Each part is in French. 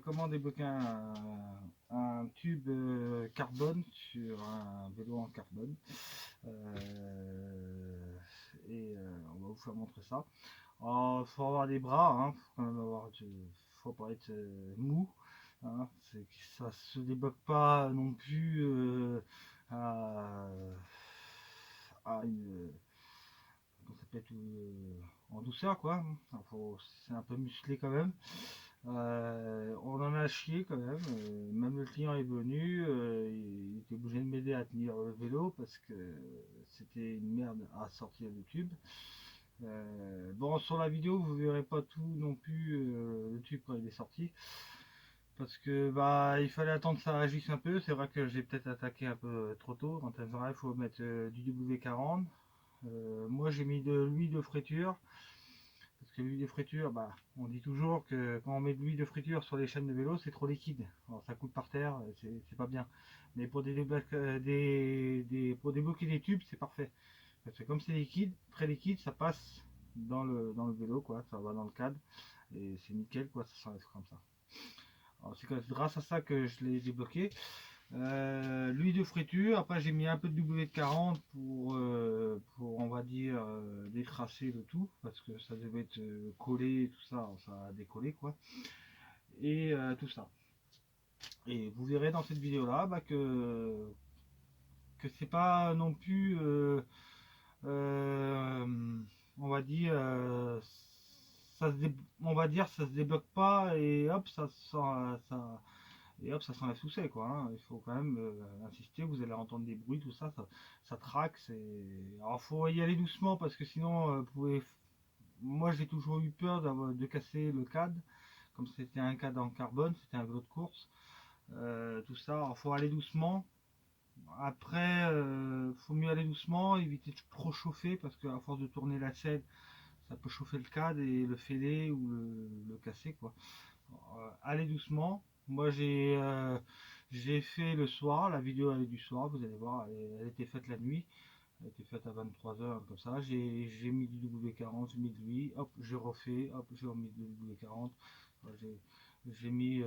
comment débloquer un tube carbone sur un vélo en carbone. On va vous faire montrer ça. Il faut avoir des bras, hein, faut quand même faut pas être mou. Hein, ça se débloque pas non plus à, à une, comment ça peut être, en douceur quoi. C'est un peu musclé quand même. On en a chié quand même. Même le client est venu, il était obligé de m'aider à tenir le vélo parce que c'était une merde à sortir le tube. Bon, sur la vidéo, vous verrez pas tout non plus le tube quand il est sorti. Parce que bah il fallait attendre que ça réagisse un peu. C'est vrai que j'ai peut-être attaqué un peu trop tôt. Quand il faut mettre du W40. Moi j'ai mis de l'huile de friture. Parce que l'huile de friture, bah, on dit toujours que quand on met de l'huile de friture sur les chaînes de vélo, c'est trop liquide. Alors ça coule par terre, c'est pas bien. Mais pour pour débloquer des tubes, c'est parfait. Parce que comme c'est liquide, très liquide, ça passe dans le vélo, quoi. Ça va dans le cadre. Et c'est nickel, quoi. Ça s'enlève comme ça. Alors c'est grâce à ça que je l'ai débloqué. L'huile de friture, après j'ai mis un peu de W40 pour on va dire décrasser le tout parce que ça devait être collé tout ça, ça a décollé quoi et tout ça. Et vous verrez dans cette vidéo là bah, que c'est pas non plus euh, on va dire on va dire ça se débloque pas et hop ça s'enlève tout seul quoi. Hein. Il faut quand même insister, vous allez entendre des bruits, tout ça, ça traque. Alors faut y aller doucement parce que sinon vous pouvez. Moi j'ai toujours eu peur de casser le cadre, comme c'était un cadre en carbone, c'était un vélo de course, tout ça. Alors faut aller doucement. Après, faut mieux aller doucement, éviter de trop chauffer parce qu'à force de tourner la selle, ça peut chauffer le cadre et le fêler ou le casser quoi. Allez doucement. Moi j'ai fait le soir, la vidéo elle est du soir, vous allez voir, elle était faite la nuit, elle était faite à 23h comme ça. J'ai mis du W40, j'ai mis de lui, hop, j'ai refait, hop, j'ai remis du W40. J'ai mis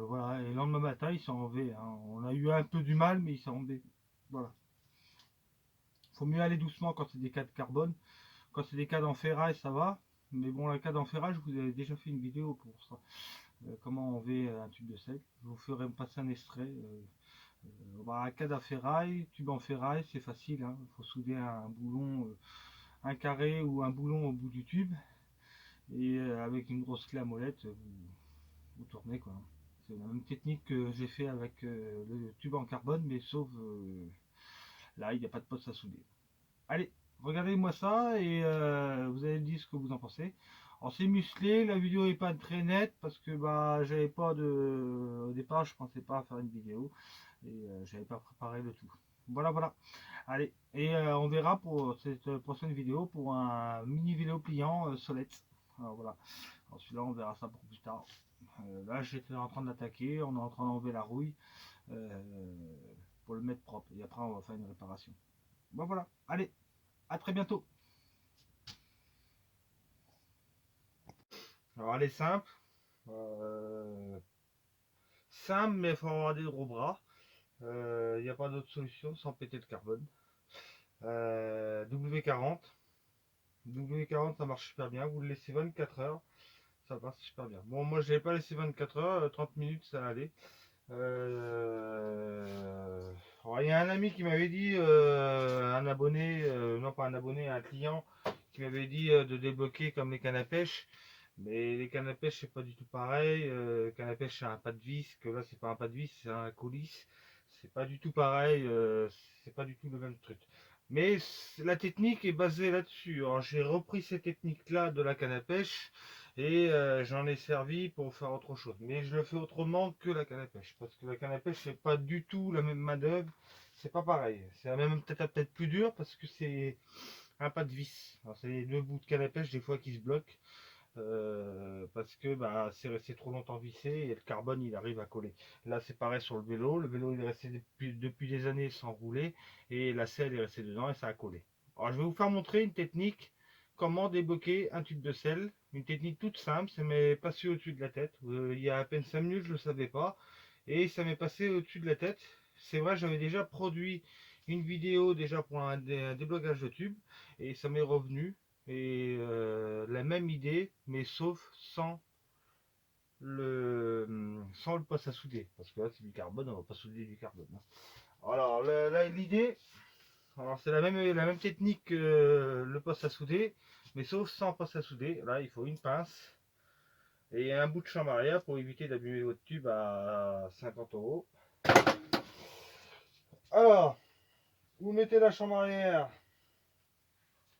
voilà, et le lendemain matin il s'est enlevé. Hein. On a eu un peu du mal, mais il s'est enlevé. Voilà. Faut mieux aller doucement quand c'est des cadres carbone. Quand c'est des cadres en ferraille, ça va. Mais bon, la cadre en ferraille, je vous avais déjà fait une vidéo pour ça. Comment enlever un tube de sel. Je vous ferai passer un extrait. Un cadre à ferraille, tube en ferraille, c'est facile. Il faut souder un boulon, un carré ou un boulon au bout du tube. Et avec une grosse clé à molette, vous tournez quoi. C'est la même technique que j'ai fait avec le tube en carbone, mais sauf là, il n'y a pas de poste à souder. Allez, regardez-moi ça et vous allez me dire ce que vous en pensez. Alors c'est musclé, la vidéo est pas très nette parce que bah j'avais pas de. Au départ je pensais pas faire une vidéo et j'avais pas préparé le tout. Voilà voilà. Allez, et on verra pour cette prochaine vidéo pour un mini vélo pliant Solette. Alors voilà. Alors celui-là on verra ça pour plus tard. Là j'étais en train d'attaquer, on est en train d'enlever la rouille euh, pour le mettre propre et après on va faire une réparation. Bon voilà, allez, à très bientôt. Alors elle est simple, euh, simple mais il faut avoir des gros bras. Il n'y a pas d'autre solution sans péter le carbone. W40. W40 ça marche super bien. Vous le laissez 24 heures, ça passe super bien. Bon moi je l'ai pas laissé 24 heures, 30 minutes ça allait. Il y a un ami qui m'avait dit, un abonné, non pas un abonné, un client qui m'avait dit de débloquer comme les cannes à pêche. Mais les cannes à pêche c'est pas du tout pareil. Canne à pêche c'est un pas de vis, que là c'est pas un pas de vis, c'est un coulisse. C'est pas du tout pareil, c'est pas du tout le même truc. Mais la technique est basée là-dessus. Alors j'ai repris ces techniques-là de la canne à pêche et j'en ai servi pour faire autre chose. Mais je le fais autrement que la canne à pêche. Parce que la canne à pêche c'est pas du tout la même main d'œuvre. C'est pas pareil. C'est même peut-être plus dur parce que c'est un pas de vis. Alors c'est les deux bouts de canne à pêche des fois qui se bloquent. Parce que bah, c'est resté trop longtemps vissé et le carbone il arrive à coller. Là c'est pareil sur le vélo. Le vélo il est resté depuis des années sans rouler et la selle est restée dedans et ça a collé. Alors je vais vous faire montrer une technique comment débloquer un tube de sel. Une technique toute simple, ça m'est passé au-dessus de la tête. Il y a à peine 5 minutes, je ne le savais pas. Et ça m'est passé au-dessus de la tête. C'est vrai, j'avais déjà produit une vidéo déjà pour un déblocage de tube. Et ça m'est revenu. Et la même idée, mais sauf sans le poste à souder. Parce que là, c'est du carbone, on va pas souder du carbone, hein. Alors, là, l'idée, alors c'est la même technique que le poste à souder, mais sauf sans poste à souder. Là, il faut une pince et un bout de chambre arrière pour éviter d'abîmer votre tube à 50 €. Alors, vous mettez la chambre arrière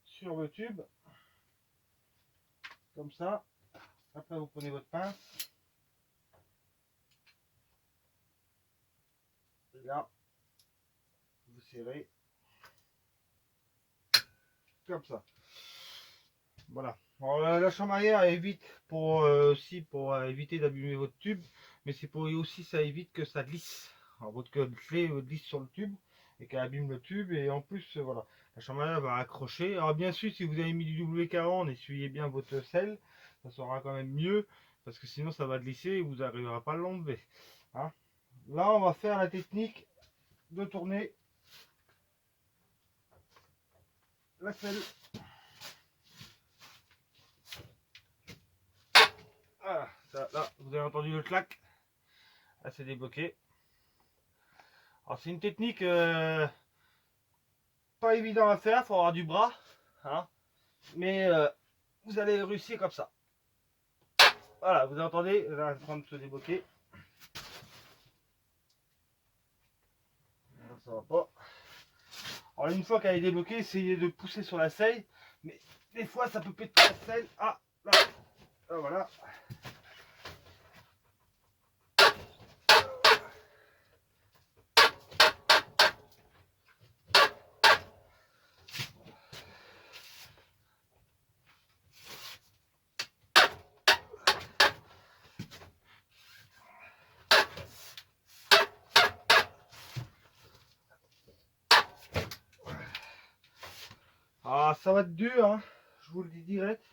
sur le tube, comme ça. Après, vous prenez votre pince. Et là, vous serrez. Comme ça. Voilà. Alors, la chambre arrière évite aussi pour éviter d'abîmer votre tube, mais c'est pour aussi ça évite que ça glisse. Alors, votre clé glisse sur le tube et qu'elle abîme le tube, et en plus voilà, la chambre arrière va accrocher. Alors bien sûr, si vous avez mis du W40, essuyez bien votre sel, ça sera quand même mieux, parce que sinon ça va glisser et vous n'arriverez pas à l'enlever, hein. Là, on va faire la technique de tourner la selle. Voilà, là, vous avez entendu le clac. Là, c'est débloqué. Alors, c'est une technique pas évident à faire, il faut avoir du bras, hein, mais vous allez réussir comme ça. Voilà, vous entendez, là, en train de se débloquer. Ça va pas. Alors, une fois qu'elle est débloquée, essayez de pousser sur la selle, mais des fois, ça peut péter la selle. Ah, là, voilà. Ah, ça va être dur, hein, je vous le dis direct.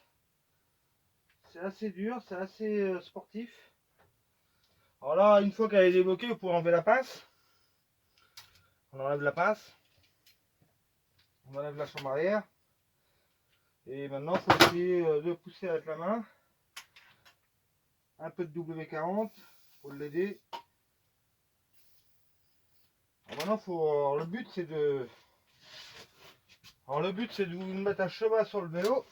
C'est assez dur, c'est assez sportif. Alors là, une fois qu'elle est débloquée, vous pouvez enlever la pince. On enlève la pince. On enlève la chambre arrière. Et maintenant, il faut essayer de pousser avec la main. Un peu de W40 pour l'aider. Maintenant, le but c'est de... Alors le but c'est de vous mettre à cheval sur le vélo.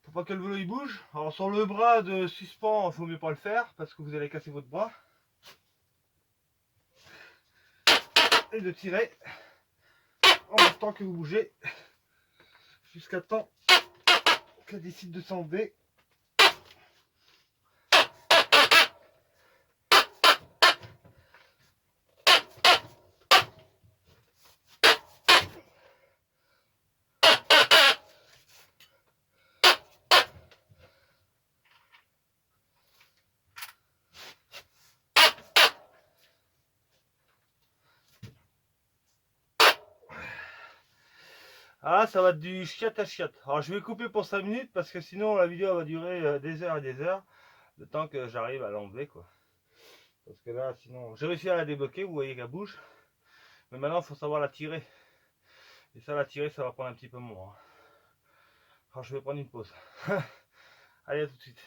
Faut pas que le vélo il bouge. Alors sur le bras de suspens, il faut mieux pas le faire parce que vous allez casser votre bras. Et de tirer en même temps que vous bougez jusqu'à temps qu'elle décide de s'enlever. Ah, ça va être du chiat à chiat. Alors je vais couper pour 5 minutes parce que sinon la vidéo va durer des heures et des heures. Le temps que j'arrive à l'enlever, quoi. Parce que là, sinon, j'ai réussi à la débloquer, vous voyez qu'elle bouge. Mais maintenant, il faut savoir la tirer. Et ça, la tirer, ça va prendre un petit peu moins. Alors je vais prendre une pause. Allez, à tout de suite.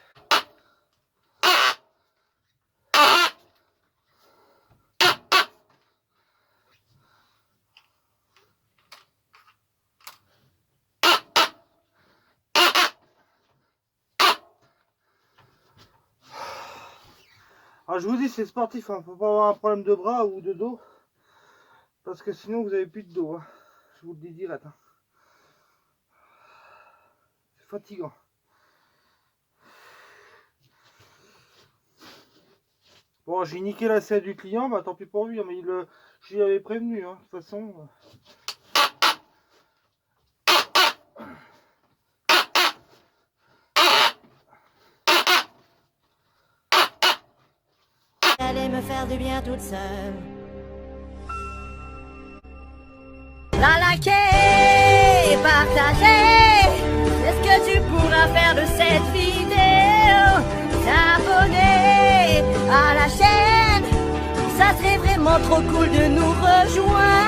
Alors je vous dis, c'est sportif, hein. Faut pas avoir un problème de bras ou de dos, parce que sinon vous avez plus de dos, hein. Je vous le dis direct, hein. C'est fatigant. Bon, j'ai niqué la selle du client, bah tant pis pour lui, hein, mais je lui avais prévenu, hein, de toute façon. J'allais me faire du bien toute seule. Dans la quai partager. C'est ce que tu pourras faire de cette vidéo. T'abonner à la chaîne, ça serait vraiment trop cool de nous rejoindre.